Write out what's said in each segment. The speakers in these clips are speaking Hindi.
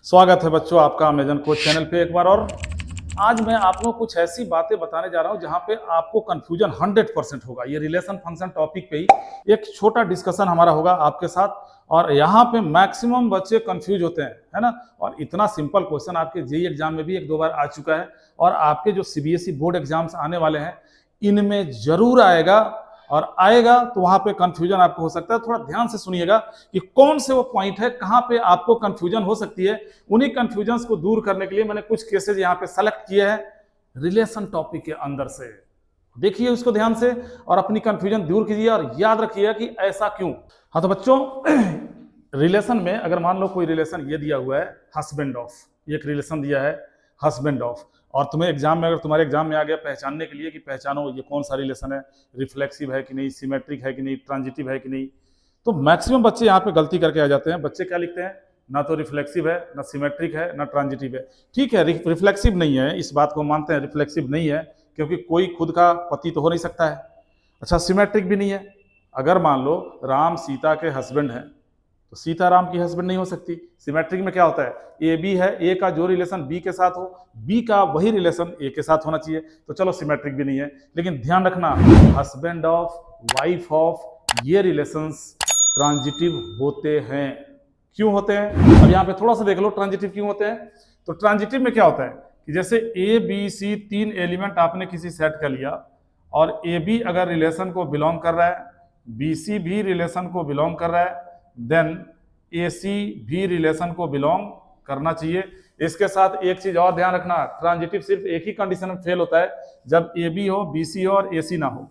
स्वागत है बच्चों आपका अमेजन कोच चैनल पे एक बार और। आज मैं आप लोगों को कुछ ऐसी बातें बताने जा रहा हूं जहां पे आपको कंफ्यूजन 100% होगा। ये रिलेशन फंक्शन टॉपिक पे ही एक छोटा डिस्कशन हमारा होगा आपके साथ, और यहाँ पे मैक्सिमम बच्चे कंफ्यूज होते हैं, है ना। और इतना सिंपल क्वेश्चन आपके जेईई एग्जाम में भी एक दो बार आ चुका है, और आपके जो सीबीएसई बोर्ड एग्जाम्स आने वाले हैं इनमें जरूर आएगा, और आएगा तो वहां पे कंफ्यूजन आपको हो सकता है। थोड़ा ध्यान से सुनिएगा कि कौन से वो पॉइंट है, कहां पे आपको कंफ्यूजन हो सकती है। उन्हीं कंफ्यूजन को दूर करने के लिए मैंने कुछ केसेस यहाँ पे सेलेक्ट किए हैं रिलेशन टॉपिक के अंदर से। देखिए उसको ध्यान से और अपनी कंफ्यूजन दूर कीजिए, और याद रखिएगा कि ऐसा क्यों। हाँ तो बच्चों रिलेशन में अगर मान लो कोई रिलेशन ये दिया हुआ है हस्बैंड ऑफ, एक रिलेशन दिया है हस्बैंड ऑफ, और तुम्हें एग्जाम में, अगर तुम्हारे एग्जाम में आ गया पहचानने के लिए कि पहचानो ये कौन सा रिलेशन है, रिफ्लेक्सिव है कि नहीं, सिमेट्रिक है कि नहीं, ट्रांजिटिव है कि नहीं, तो मैक्सिमम बच्चे यहाँ पे गलती करके आ जाते हैं। बच्चे क्या लिखते हैं, ना तो रिफ्लेक्सिव है, ना सिमेट्रिक है, ना ट्रांजिटिव है। ठीक है, रिफ्लेक्सिव नहीं है, इस बात को मानते हैं, रिफ्लेक्सिव नहीं है क्योंकि कोई खुद का पति तो हो नहीं सकता है। अच्छा, सिमेट्रिक भी नहीं है। अगर मान लो राम सीता के हस्बैंड हैं तो सीता राम की हस्बैंड नहीं हो सकती। सिमेट्रिक में क्या होता है, ए बी है, ए का जो रिलेशन बी के साथ हो, बी का वही रिलेशन ए के साथ होना चाहिए। तो चलो सिमेट्रिक भी नहीं है। लेकिन ध्यान रखना, हस्बैंड ऑफ, वाइफ ऑफ, ये रिलेशंस ट्रांजिटिव होते हैं। क्यों होते हैं, अब यहाँ पे थोड़ा सा देख लो ट्रांजिटिव क्यों होते हैं। तो ट्रांजिटिव में क्या होता है कि जैसे ए बी सी तीन एलिमेंट आपने किसी सेट का लिया, और ए बी अगर रिलेशन को बिलोंग कर रहा है, बी सी भी रिलेशन को बिलोंग कर रहा है, देन ए सी भी रिलेशन को बिलोंग करना चाहिए। इसके साथ एक चीज और ध्यान रखना, ट्रांजिटिव सिर्फ एक ही कंडीशन में फेल होता है, जब ए बी हो, बी सी हो और ए सी ना हो।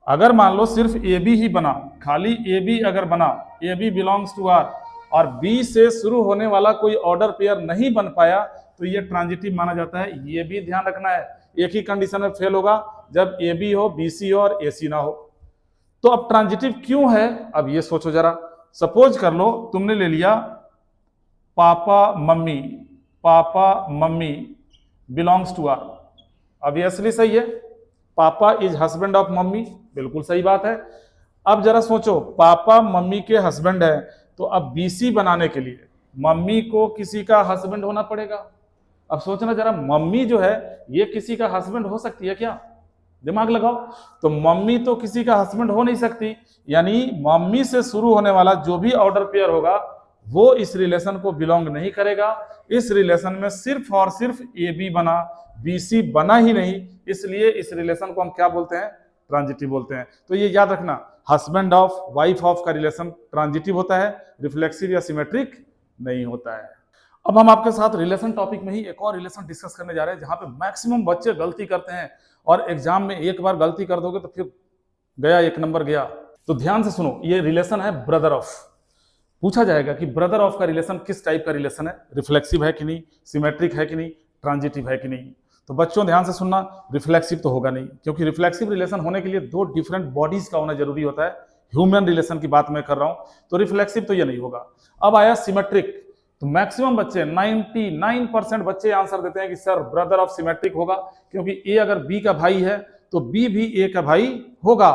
अगर मान लो सिर्फ ए बी ही बना, खाली ए बी अगर बना, A B belongs to R, और बी से शुरू होने वाला कोई ऑर्डर पेयर नहीं बन पाया, तो ये ट्रांजिटिव माना जाता है। ये भी ध्यान रखना है, एक ही कंडीशन में फेल होगा, जब ए बी हो, बी सी हो और ए सी ना हो। तो अब ट्रांजिटिव क्यों है, अब ये सोचो जरा। सपोज कर लो तुमने ले लिया papa mummy, papa mummy belongs to R. अब ये असली सही है, पापा इज हस्बैंड ऑफ मम्मी, बिल्कुल सही बात है। अब जरा सोचो, पापा मम्मी के हस्बैंड है, तो अब बीसी बनाने के लिए मम्मी को किसी का हस्बैंड होना पड़ेगा। अब सोचना जरा, मम्मी जो है ये किसी का हस्बैंड हो सकती है क्या, दिमाग लगाओ। तो मम्मी तो किसी का हस्बैंड हो नहीं सकती, यानी मम्मी से शुरू होने वाला जो भी ऑर्डर पेयर होगा वो इस रिलेशन को बिलोंग नहीं करेगा। इस रिलेशन में सिर्फ और सिर्फ ए बी बना, बी सी बना ही नहीं, इसलिए इस रिलेशन को हम क्या बोलते हैं, ट्रांजिटिव बोलते हैं। तो ये याद रखना, हस्बैंड ऑफ, वाइफ ऑफ का रिलेशन ट्रांजिटिव होता है, रिफ्लेक्सिव या सिमेट्रिक नहीं होता है। अब हम आपके साथ रिलेशन टॉपिक में ही एक और रिलेशन डिस्कस करने जा रहे हैं जहां पे मैक्सिमम बच्चे गलती करते हैं, और एग्जाम में एक बार गलती कर दोगे तो फिर गया, एक नंबर गया। तो ध्यान से सुनो, ये रिलेशन है ब्रदर ऑफ। पूछा जाएगा कि ब्रदर ऑफ का रिलेशन किस टाइप का रिलेशन है, रिफ्लेक्सिव है कि नहीं, सिमेट्रिक है कि नहीं, ट्रांजिटिव है कि नहीं। तो बच्चों ध्यान से सुनना, रिफ्लेक्सिव तो होगा नहीं, क्योंकि रिफ्लेक्सिव रिलेशन होने के लिए दो डिफरेंट बॉडीज का होना जरूरी होता है। ह्यूमन रिलेशन की बात मैं कर रहा हूं, तो रिफ्लेक्सिव तो ये नहीं होगा। अब आया सिमेट्रिक, तो मैक्सिमम बच्चे 99% बच्चे आंसर देते हैं कि सर ब्रदर ऑफ सिमेट्रिक होगा, क्योंकि ए अगर बी का भाई है तो बी भी ए का भाई होगा।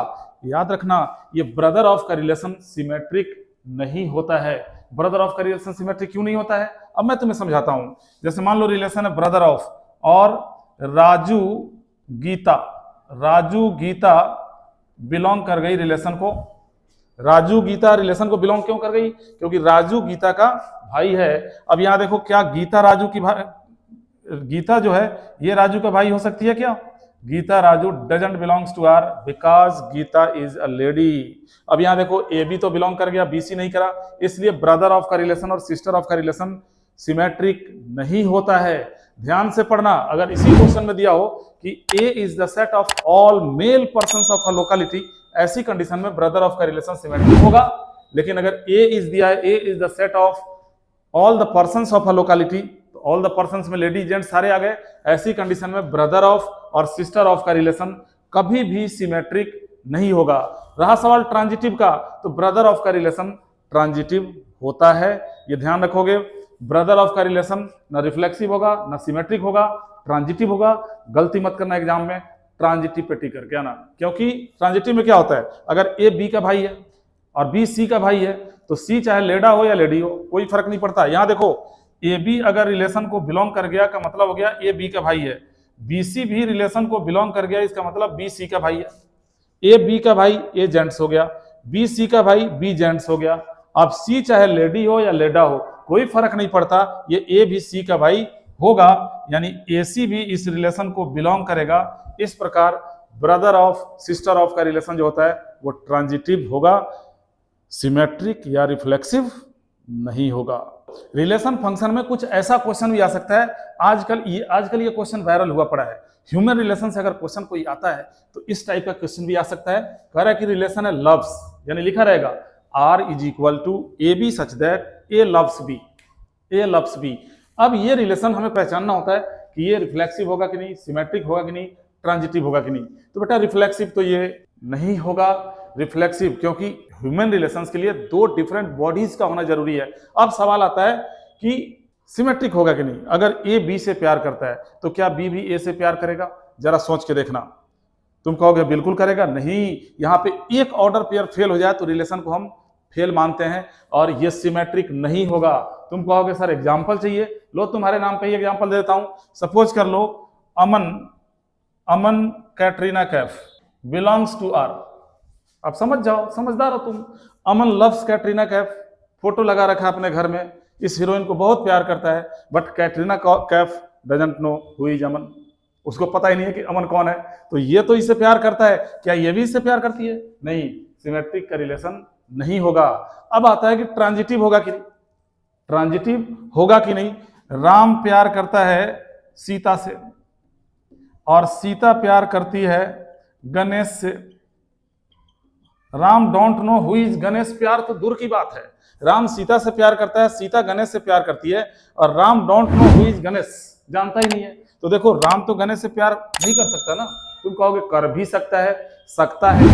याद रखना, ये ब्रदर ऑफ का रिलेशन सिमेट्रिक नहीं होता है। ब्रदर ऑफ का रिलेशन सिमेट्रिक क्यों नहीं होता है, अब मैं तुम्हें समझाता हूं। जैसे मान लो रिलेशन है ब्रदर ऑफ और राजू गीता, राजू गीता बिलोंग कर गई रिलेशन को। राजू गीता रिलेशन को बिलोंग क्यों कर गई, क्योंकि राजू गीता का भाई है। अब यहां देखो, क्या गीता राजू की गीता जो है ये राजू का भाई हो सकती है क्या, Geeta Raju doesn't belongs to R because Geeta is a lady. अब यहां देखो, ए बी तो बिलोंग कर गया, बी सी नहीं करा, इसलिए ब्रदर ऑफ का रिलेशन और सिस्टर ऑफ का रिलेशन सिमेट्रिक नहीं होता है। ध्यान से पढ़ना, अगर इसी क्वेश्चन में दिया हो कि A is the set of all male persons of a locality, ऐसी कंडीशन में ब्रदर ऑफ का रिलेशन सिमेट्रिक होगा। लेकिन अगर ए इज दिया है, A is the set of all the persons of a locality, तो ऑल द पर्संस में लेडी जेंट्स सारे आ गए, ऐसी कंडीशन में ब्रदर ऑफ और सिस्टर ऑफ का रिलेशन कभी भी सिमेट्रिक नहीं होगा। रहा सवाल ट्रांजिटिव का, तो ब्रदर ऑफ का रिलेशन ट्रांजिटिव होता है, ये ध्यान रखोगे। ब्रदर ऑफ का रिलेशन ना रिफ्लेक्सिव होगा, ना सिमेट्रिक होगा, ट्रांजिटिव होगा। गलती मत करना एग्जाम में, ट्रांजिटिव पे टिक करके आना, क्योंकि ट्रांजिटिव में क्या होता है, अगर ए बी का भाई है और बी सी का भाई है, तो सी चाहे लेडा हो या लेडी हो कोई फर्क नहीं पड़ता। यहाँ देखो ए बी अगर रिलेशन को बिलोंग कर गया का मतलब हो गया ए बी का भाई है, बी सी भी रिलेशन को बिलोंग कर गया इसका मतलब बी सी का भाई है। ए बी का भाई ए जेंट्स हो गया, बी सी का भाई बी जेंट्स हो गया। अब सी चाहे लेडी हो या लेडा हो कोई फर्क नहीं पड़ता, ये ए भी सी का भाई होगा, यानी ए सी भी इस रिलेशन को बिलोंग करेगा। इस प्रकार ब्रदर ऑफ सिस्टर ऑफ का रिलेशन जो होता है वो ट्रांजिटिव होगा, सिमेट्रिक या रिफ्लेक्सिव नहीं होगा। रिलेशन फंक्शन में कुछ ऐसा क्वेश्चन भी आ सकता है, आजकल ये क्वेश्चन वायरल हुआ पड़ा है। ह्यूमन रिलेशन से अगर क्वेश्चन कोई आता है तो इस टाइप का क्वेश्चन भी आ सकता है। कह रहा है कि रिलेशन है लव्स, यानी लिखा रहेगा R is equal to A B such that A loves B, A loves B. अब ये रिलेशन हमें पहचानना होता है कि ये रिफ्लेक्सिव होगा कि नहीं, सिमेट्रिक होगा कि नहीं, ट्रांजिटिव होगा कि नहीं। तो बेटा रिफ्लेक्सिव तो ये नहीं होगा, रिफ्लेक्सिव, क्योंकि ह्यूमन रिलेशंस के लिए दो डिफरेंट बॉडीज का होना जरूरी है। अब सवाल आता है कि सिमेट्रिक होगा कि नहीं। अगर ए बी से प्यार करता है तो क्या बी भी ए से प्यार करेगा? जरा सोच के देखना। तुम कहोगे बिल्कुल करेगा, नहीं। यहाँ पे एक ऑर्डर पेयर फेल हो जाए तो रिलेशन को हम फेल मानते हैं और ये सिमेट्रिक नहीं होगा। तुम कहोगे सर एग्जाम्पल चाहिए, लो तुम्हारे नाम पे ही एग्जाम्पल देता हूं। सपोज कर लो Aman Katrina Kaif belongs to R. अब समझ जाओ, समझदार हो तुम। अमन लव्स कैटरीना कैफ, फोटो लगा रखा है अपने घर में, इस हीरोइन को बहुत प्यार करता है, but Katrina Kaif doesn't know who is Aman. उसको पता ही नहीं है कि अमन कौन है। तो ये तो इससे प्यार करता है, क्या ये भी इससे प्यार करती है? नहीं, सिमेट्रिक का रिलेशन नहीं होगा। अब आता है कि ट्रांजिटिव होगा कि नहीं, ट्रांजिटिव होगा कि नहीं। राम प्यार करता है सीता से और सीता प्यार करती है गणेश से। Ram don't know who is Ganesh, प्यार तो दूर की बात है। राम सीता से प्यार करता है, सीता गणेश से प्यार करती है, और Ram don't know who is Ganesh जानता ही नहीं है। तो देखो राम तो गणेश से प्यार नहीं कर सकता ना। तुम कहोगे कर भी सकता है,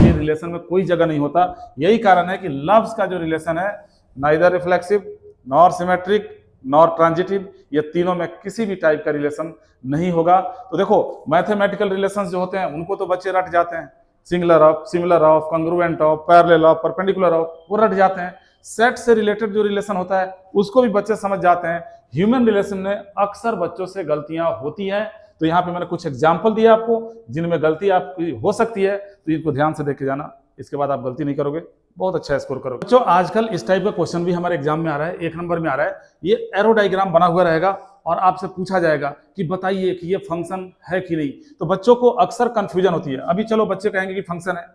ये रिलेशन में कोई जगह नहीं होता। यही कारण है कि लव्स का जो रिलेशन है neither reflexive nor symmetric nor transitive, ये तीनों में किसी भी टाइप का रिलेशन नहीं होगा। तो देखो मैथमेटिकल रिलेशंस जो होते हैं उनको तो बच्चे रट जाते हैं, singular of, congruent of, parallel of, perpendicular of, वो रट जाते हैं। सेट से रिलेटेड जो रिलेशन होता है उसको भी बच्चे समझ जाते हैं। ह्यूमन रिलेशन में अक्सर बच्चों से गलतियां होती हैं, तो यहाँ पे मैंने कुछ एग्जाम्पल दिया आपको जिनमें गलती आपकी हो सकती है, तो इनको ध्यान से देख के जाना, इसके बाद आप गलती नहीं करोगे, बहुत अच्छा स्कोर करोगे। बच्चों आजकल इस टाइप का क्वेश्चन भी हमारे एग्जाम में आ रहा है, 1 नंबर में आ रहा है। ये एरो डायग्राम बना हुआ रहेगा और आपसे पूछा जाएगा कि बताइए कि ये फंक्शन है कि नहीं। तो बच्चों को अक्सर कंफ्यूजन होती है। अभी चलो बच्चे कहेंगे कि फंक्शन है,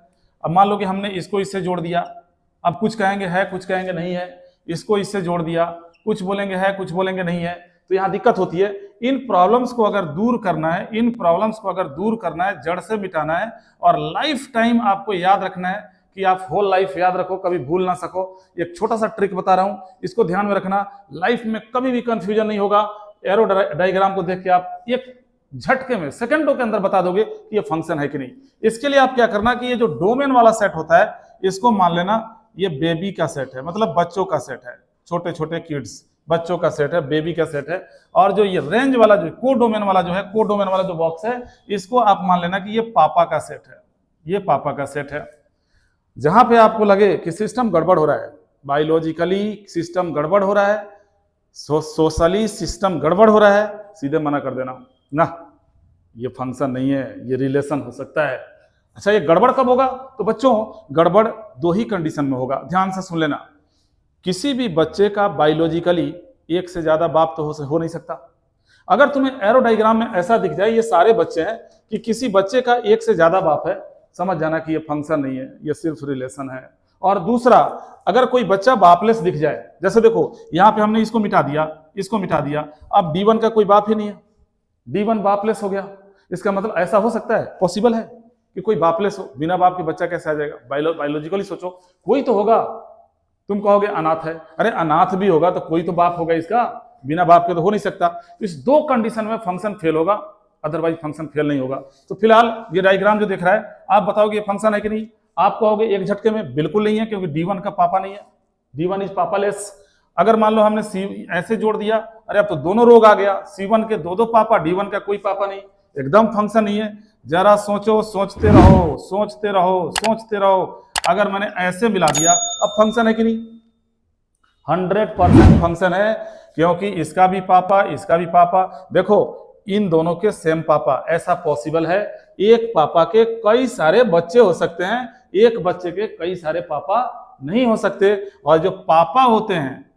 अब मान लो कि हमने इसको इससे जोड़ दिया, अब कुछ कहेंगे है, कुछ कहेंगे नहीं है, इसको इससे जोड़ दिया, कुछ बोलेंगे है, कुछ बोलेंगे नहीं है, तो यहाँ दिक्कत होती है। इन प्रॉब्लम्स को अगर दूर करना है, जड़ से मिटाना है और लाइफ टाइम आपको याद रखना है कि आप होल लाइफ याद रखो, कभी भूल ना सको। एक छोटा सा ट्रिक बता रहा हूं, इसको ध्यान में रखना, लाइफ में कभी भी कंफ्यूजन नहीं होगा। एरो डायग्राम को देख के आप एक झटके में सेकंडों के अंदर बता दोगे कि ये फंक्शन है कि नहीं। इसके लिए आप क्या करना कि ये जो डोमेन वाला सेट होता है इसको मान लेना ये बेबी का सेट है, मतलब बच्चों का सेट है, छोटे छोटे किड्स बच्चों का सेट है, बेबी का सेट है। और जो ये रेंज वाला जो कोडोमेन वाला जो बॉक्स है, इसको आप मान लेना कि ये पापा का सेट है, ये पापा का सेट है। जहां पे आपको लगे कि सिस्टम गड़बड़ हो रहा है, बायोलॉजिकली सिस्टम गड़बड़ हो रहा है, सोशली सिस्टम गड़बड़ हो रहा है, सीधे मना कर देना, ना ये फंक्शन नहीं है, ये रिलेशन हो सकता है। अच्छा ये गड़बड़ कब होगा? तो बच्चों गड़बड़ 2 ही कंडीशन में होगा, ध्यान से सुन लेना। किसी भी बच्चे का बायोलॉजिकली एक से ज्यादा बाप तो हो नहीं सकता। अगर तुम्हें एरो डायग्राम में ऐसा दिख जाए ये सारे बच्चे हैं कि किसी बच्चे का एक से ज्यादा बाप है, समझ जाना कि ये फंक्शन नहीं है, ये सिर्फ रिलेशन है। और दूसरा, अगर कोई बच्चा बापलेस दिख जाए, जैसे देखो यहाँ पे हमने इसको मिटा दिया, अब D1 का कोई बाप ही नहीं है, D1 बापलेस हो गया। इसका मतलब ऐसा हो सकता है, पॉसिबल है कि कोई बापलेस हो, बिना बाप के बच्चा कैसे आ जाएगा? बायोलॉजिकली सोचो, कोई तो होगा। तुम कहोगे अनाथ है, अरे अनाथ भी होगा तो कोई तो बाप होगा इसका, बिना बाप के तो हो नहीं सकता। तो इस 2 कंडीशन में फंक्शन फेल होगा, अदरवाइज फंक्शन फेल नहीं होगा। तो फिलहाल ये डायग्राम जो दिख रहा है, आप बताओगे ये फंक्शन है कि नहीं? आप कहोगे एक झटके में बिल्कुल नहीं है, क्योंकि D1 का पापा नहीं है, D1 इज पापालेस। अगर मान लो हमने C ऐसे जोड़ दिया, अरे अब तो दोनों रोग आ गया, C1 के 2 पापा, D1 का कोई पापा नहीं, एकदम फंक्शन नहीं है। जरा सोचो, सोचते रहो। अगर मैंने ऐसे मिला दिया, अब फंक्शन है कि नहीं? 100% फंक्शन है, क्योंकि इसका भी पापा, इसका भी पापा, देखो इन दोनों के सेम पापा, ऐसा पॉसिबल है। एक पापा के कई सारे बच्चे हो सकते हैं, एक बच्चे के कई सारे पापा नहीं हो सकते। और जो पापा होते हैं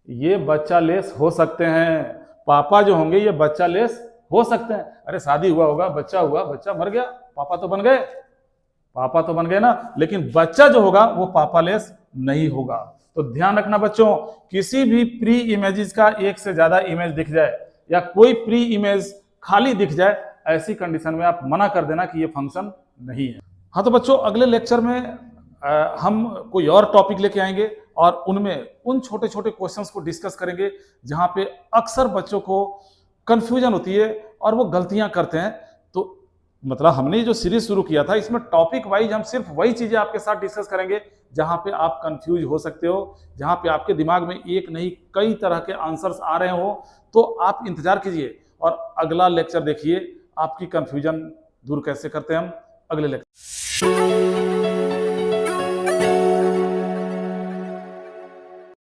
ये बच्चा लेस हो सकते हैं, पापा जो होंगे ये बच्चा लेस हो सकते हैं। अरे शादी हुआ, बच्चा हुआ, बच्चा मर गया, पापा तो बन गए, पापा तो बन गए ना, लेकिन बच्चा जो होगा वो पापा लेस नहीं होगा। तो ध्यान रखना बच्चों, किसी भी प्री इमेजेस का एक से ज्यादा इमेज दिख जाए या कोई प्री इमेज खाली दिख जाए, ऐसी कंडीशन में आप मना कर देना कि ये फंक्शन नहीं है। हाँ तो बच्चों, अगले लेक्चर में हम कोई और टॉपिक लेके आएंगे और उनमें उन छोटे छोटे क्वेश्चंस को डिस्कस करेंगे जहां पे अक्सर बच्चों को कंफ्यूजन होती है और वो गलतियां करते हैं। तो मतलब हमने जो सीरीज शुरू किया था इसमें टॉपिक वाइज हम सिर्फ वही चीजें आपके साथ डिस्कस करेंगे जहां पे आप कंफ्यूज हो सकते हो, जहां पे आपके दिमाग में एक नहीं कई तरह के आंसर्स आ रहे हो। तो आप इंतजार कीजिए और अगला लेक्चर देखिए, आपकी कंफ्यूजन दूर कैसे करते हैं हम अगले लेक्चर।